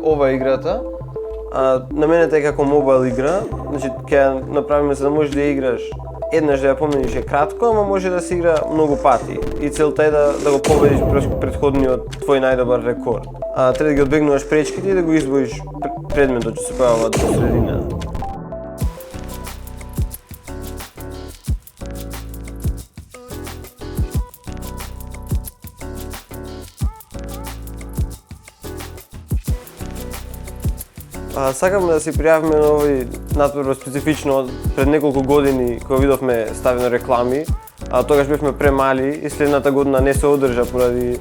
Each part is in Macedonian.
ова играта. На мене е како мобайл игра, значи ќе ја направиме за да можеш да ја играш еднаш да ја помениш е кратко, ама може да се игра многу пати и целта е да го победиш претходниот твој најдобар рекорд. Треба да ги одбегнуваш пречките и да го избоиш предметот што се појавува до средина. Сакаме да се пријавиме на овој натпревар специфично пред неколку години кога видовме ставено реклами, тогаш бевме премали и следната година не се одржа поради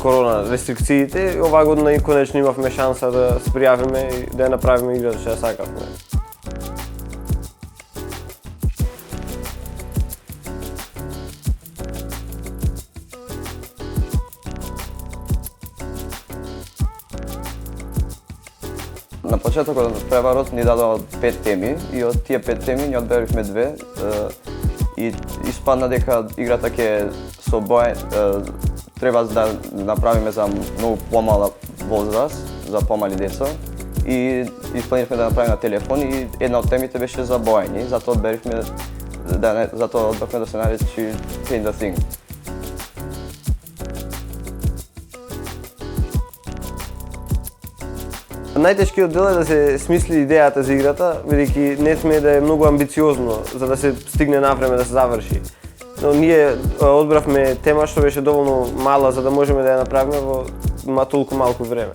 корона рестрикциите. Оваа година и конечно имавме шанса да се пријавиме и да ја направиме играта што ја сакавме. На почетокот на преварот ни дадоа 5 теми и од тие 5 теми ни одберивме 2 и испадна дека играта ќе со бој треба да направиме за многу помала возраст, за помали деца и испланивме да направиме на телефон и една од темите беше за боење, затоа одберивме да се наречи Paint the Thing. Најтешкиот дел е да се смисли идејата за играта, бидејќи не сме да е многу амбициозно за да се стигне навреме да се заврши. Но ние одбравме тема што беше доволно мала за да можеме да ја направиме во толку малку време.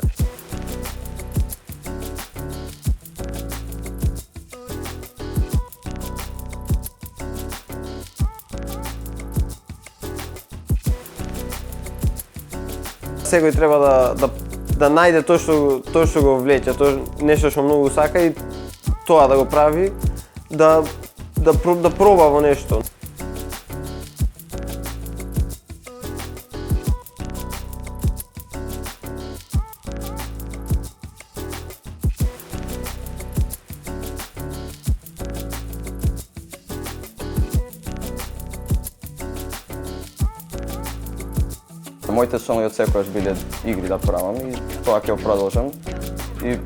Секој треба да најде тоа што го влече, тоа нешто што многу сака и тоа да го прави, да проба во нешто. Моите сонови од секојаш биле игри да правам и тоа ќе го продолжам. И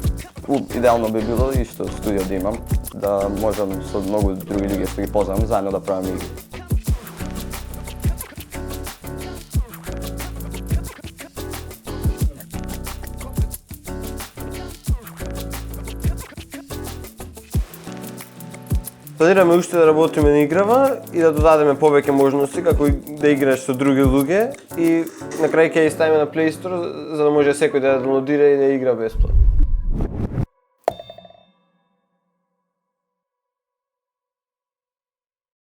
идеално би било исто студио да имам, да можам со многу други луѓе што ги познавам заедно да правам игри. Планираме уште да работиме на играва и да додадеме повеќе можности како да играш со други луѓе и на крај ќе ја ставиме на Play Store за да може секој да ја доwnloadира и да ја игра бесплатно.